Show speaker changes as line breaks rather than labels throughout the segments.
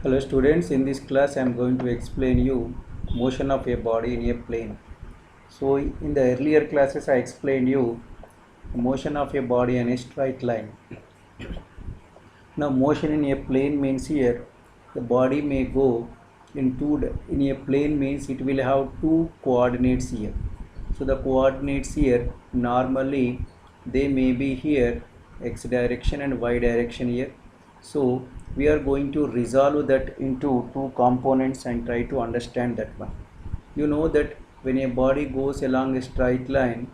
Hello students, in this class I am going to explain you motion of a body in a plane. So in the earlier classes I explained you motion of a body in a straight line. Now motion in a plane means here the body may go in a plane means it will have two coordinates here. So the coordinates here normally they may be here x direction and y direction here. So we are going to resolve that into two components and try to understand that one. You know that when a body goes along a straight line,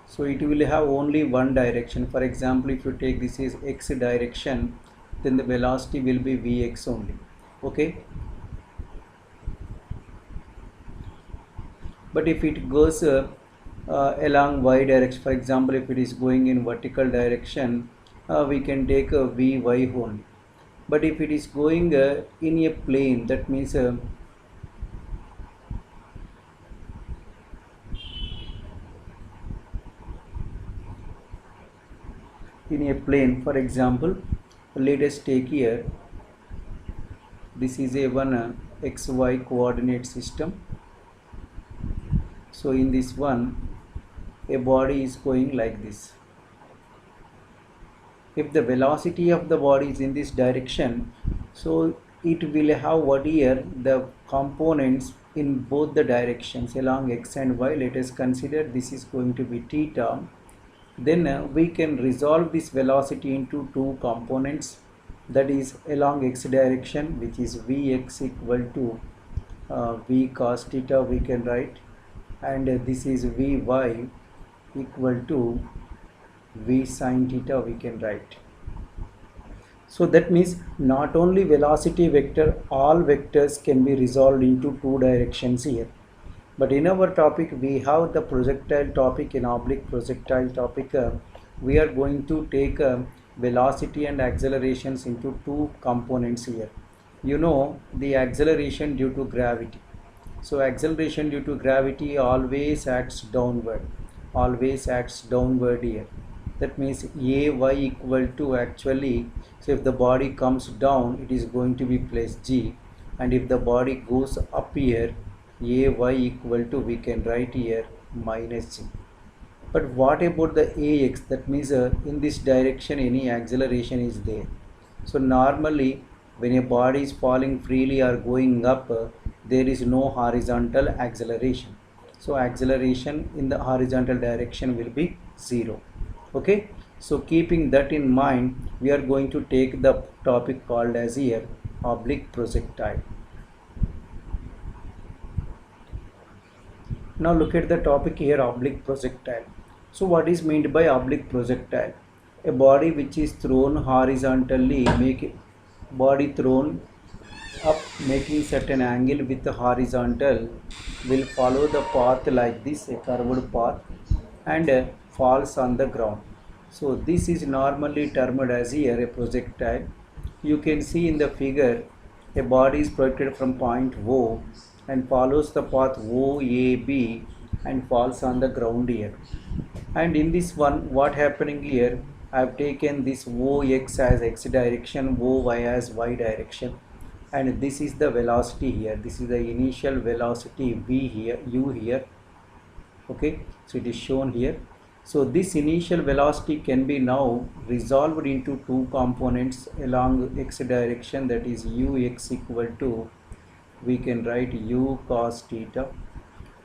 so it will have only one direction. For example, if you take this is x direction, then the velocity will be vx only. Okay, but if it goes along y direction, for example, if it is going in vertical direction, we can take a vy only. But if it is going in a plane, that means in a plane, for example, let us take here, this is a one xy coordinate system. So in this one a body is going like this. If the velocity of the body is in this direction, so it will have what here the components in both the directions along x and y. Let us consider this is going to be theta. Then we can resolve this velocity into two components, that is along x direction, which is vx equal to v cos theta we can write, and this is vy equal to v sin theta we can write. So that means not only velocity vector, all vectors can be resolved into two directions here. But in our topic we have the projectile topic. In oblique projectile topic we are going to take velocity and accelerations into two components here. You know the acceleration due to gravity. So acceleration due to gravity always acts downward, here. That means ay equal to actually, so if the body comes down it is going to be plus g, and if the body goes up here, ay equal to we can write here minus g. But what about the ax? That means in this direction any acceleration is there. So normally when a body is falling freely or going up, there is no horizontal acceleration. So acceleration in the horizontal direction will be 0. Okay. So keeping that in mind, we are going to take the topic called as here oblique projectile. Now look at the topic here, oblique projectile. So what is meant by oblique projectile? A body which is thrown horizontally, body thrown up making certain angle with the horizontal, will follow the path like this, a curved path, and falls on the ground. So this is normally termed as here a projectile. You can see in the figure a body is projected from point O and follows the path OAB and falls on the ground here. And in this one, what happening here, I have taken this OX as x direction, OY as y direction, and this is the velocity here. This is the initial velocity v here, u here. Okay, so it is shown here. So this initial velocity can be now resolved into two components along x direction, that is ux equal to we can write u cos theta,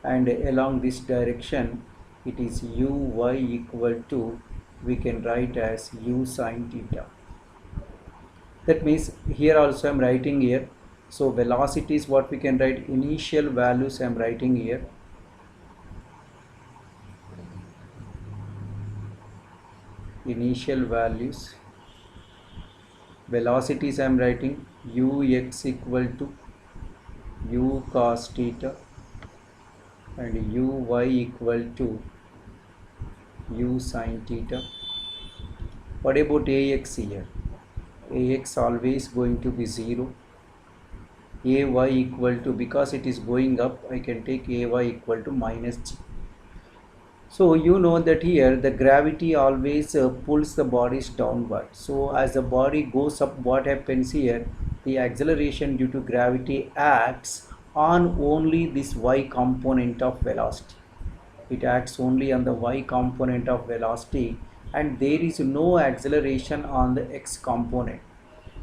and along this direction it is uy equal to we can write as u sin theta. That means here also I am writing here. So velocity is what we can write, initial values I am writing here. Initial values, velocities I am writing ux equal to u cos theta and uy equal to u sin theta. What about ax here? Ax always going to be 0. Ay equal to, because it is going up, I can take ay equal to minus g. So you know that here the gravity always pulls the bodies downward. So as the body goes up, what happens here? The acceleration due to gravity acts on only this y component of velocity. It acts only on the y component of velocity, and there is no acceleration on the x component.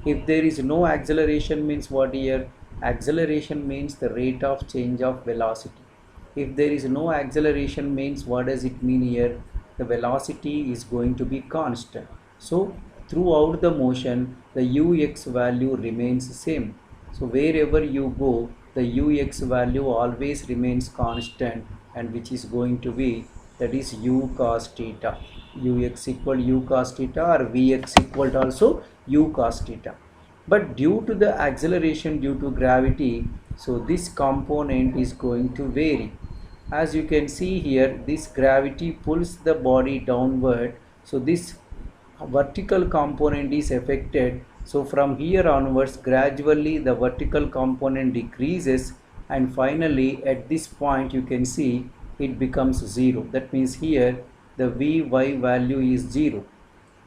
If there is no acceleration means what here? Acceleration means the rate of change of velocity. If there is no acceleration means what does it mean here? The velocity is going to be constant. So throughout the motion the ux value remains same. So wherever you go the ux value always remains constant, and which is going to be, that is u cos theta. Ux equal u cos theta, or vx equal to also u cos theta. But due to the acceleration due to gravity, so this component is going to vary. As you can see here, this gravity pulls the body downward, so this vertical component is affected. So from here onwards gradually the vertical component decreases, and finally at this point you can see it becomes 0. That means here the Vy value is 0.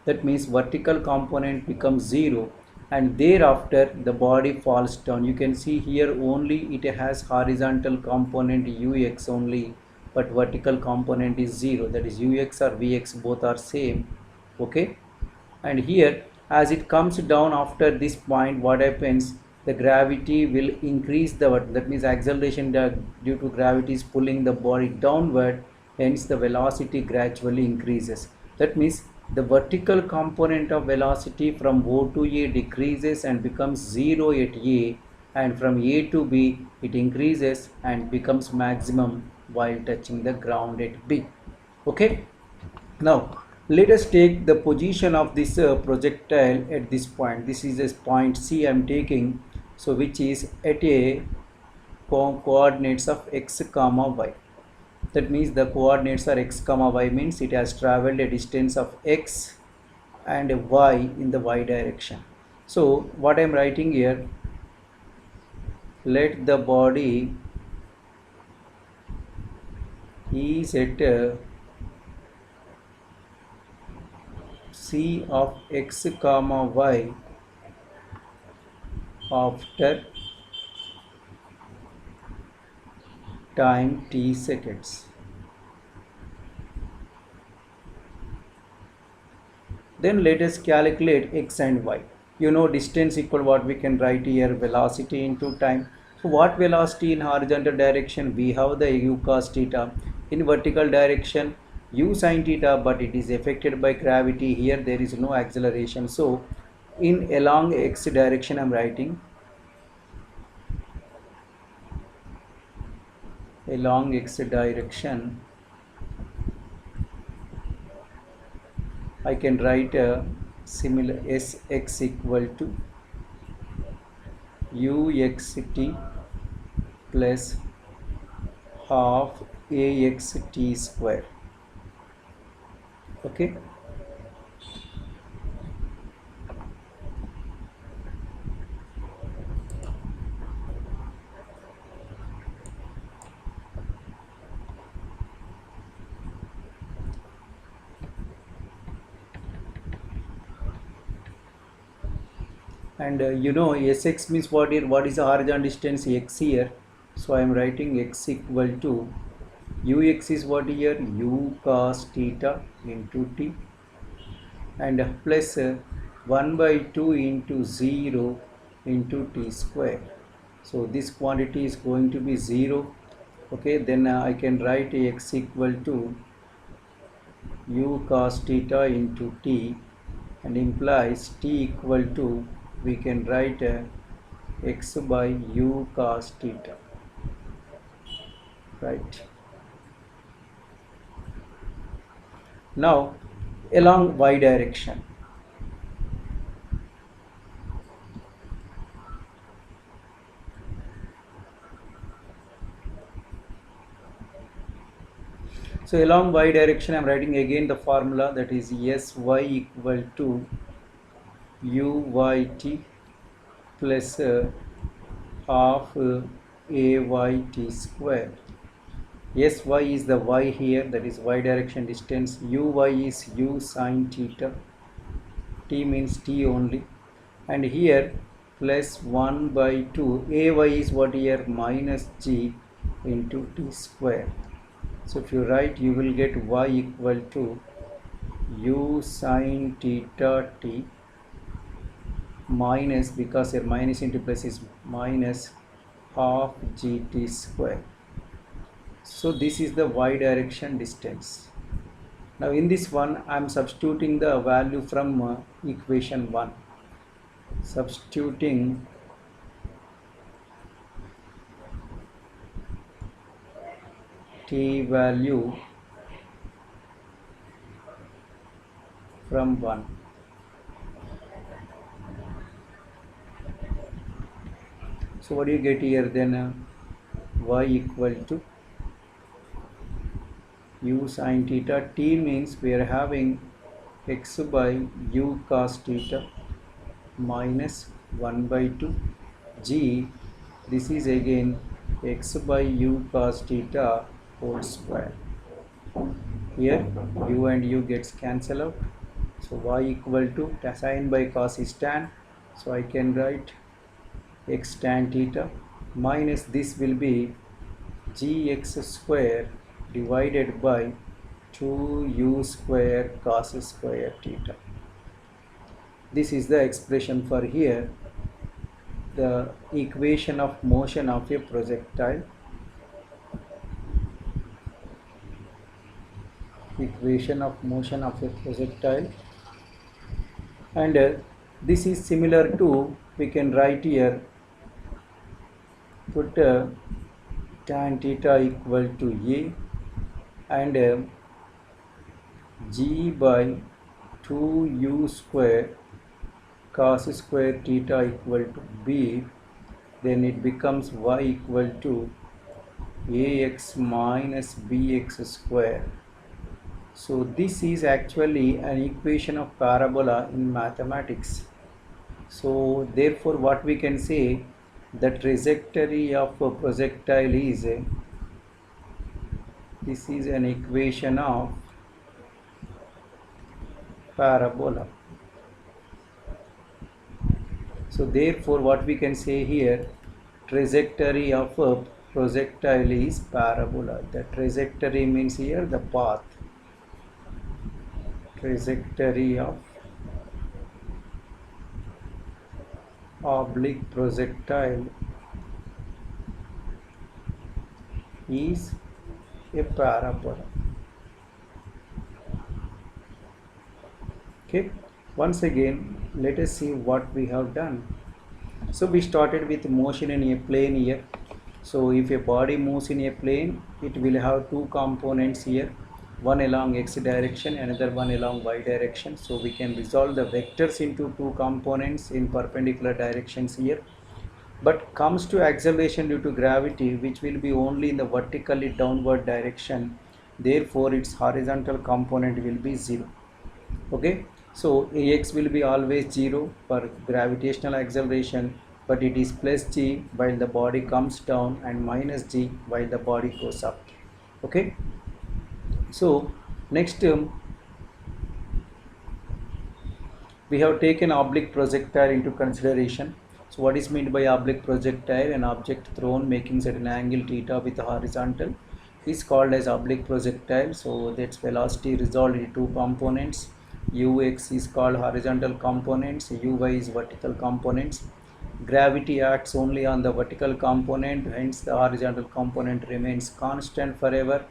That means vertical component becomes 0, and thereafter the body falls down. You can see here only it has horizontal component ux only, but vertical component is 0. That is ux or vx both are same. Okay, and here as it comes down after this point, what happens? The gravity will increase that means acceleration due to gravity is pulling the body downward, hence the velocity gradually increases. That means the vertical component of velocity from O to A decreases and becomes 0 at A, and from A to B it increases and becomes maximum while touching the ground at B. Okay, now let us take the position of this projectile at this point. This is a point C I am taking, so which is at a coordinates of x comma y. That means the coordinates are x comma y, means it has traveled a distance of x and y in the y direction. So what I am writing here, let the body is at C of x comma y after time t seconds. Then let us calculate x and y. You know distance equal what we can write here, velocity into time. So what velocity in horizontal direction? We have the u cos theta. In vertical direction u sin theta, but it is affected by gravity. Here there is no acceleration. So in along x direction I am writing along x direction I can write a similar Sx equal to uxt plus half axt square. Okay, and you know Sx means what here? What is the horizontal distance x here? So I am writing x equal to ux is what here? U cos theta into t, and plus 1 by 2 into 0 into t square. So this quantity is going to be 0. Okay, then I can write x equal to u cos theta into t, and implies t equal to, we can write x by u cos theta, right? Now along y direction, so along y direction I am writing again the formula, that is Sy equal to uyt plus half ayt square. Sy is the y here, that is y direction distance. Uy is u sine theta, t means t only, and here plus 1 by 2. Ay is what here, minus g into t square. So if you write, you will get y equal to u sine theta t minus, because here minus into plus is minus half gt square. So this is the y direction distance. Now in this one I am substituting the value from equation 1. Substituting t value from 1. So what do you get here then? Y equal to u sine theta. T means we are having x by u cos theta minus 1 by 2. G, this is again x by u cos theta whole square. Here u and u gets cancelled out. So y equal to sine by cos is tan. So I can write x tan theta minus this will be gx square divided by 2u square cos square theta. This is the expression for here, the equation of motion of a projectile. Equation of motion of a projectile. And this is similar to, we can write here, put tan theta equal to a, and g by 2u square cos square theta equal to b. Then it becomes y equal to ax minus bx square. So this is actually an equation of parabola in mathematics. So therefore what we can say, the trajectory of a projectile is this is an equation of parabola. So therefore what we can say here, trajectory of a projectile is parabola. The trajectory means here the path. Trajectory of oblique projectile is a parabola. Okay, once again let us see what we have done. So we started with motion in a plane here. So if a body moves in a plane, it will have two components here, one along x direction, another one along y direction. So we can resolve the vectors into two components in perpendicular directions here. But comes to acceleration due to gravity, which will be only in the vertically downward direction, therefore its horizontal component will be 0. Okay, so ax will be always 0 for gravitational acceleration, but it is plus g while the body comes down and minus g while the body goes up. Okay, so next we have taken oblique projectile into consideration. So what is meant by oblique projectile? An object thrown making certain angle theta with a horizontal is called as oblique projectile. So that's velocity resolved into two components. Ux is called horizontal components, Uy is vertical components. Gravity acts only on the vertical component, hence the horizontal component remains constant forever,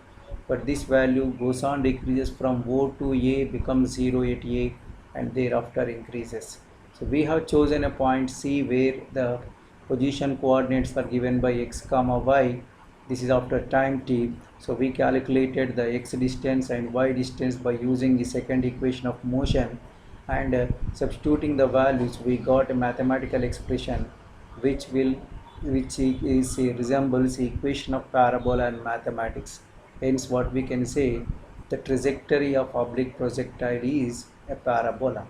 but this value goes on decreases from O to A, becomes 0 at A, and thereafter increases. So we have chosen a point C where the position coordinates are given by x comma y. This is after time t. So we calculated the x distance and y distance by using the second equation of motion, and substituting the values, we got a mathematical expression which resembles the equation of parabola in mathematics. Hence what we can say, the trajectory of oblique projectile is a parabola.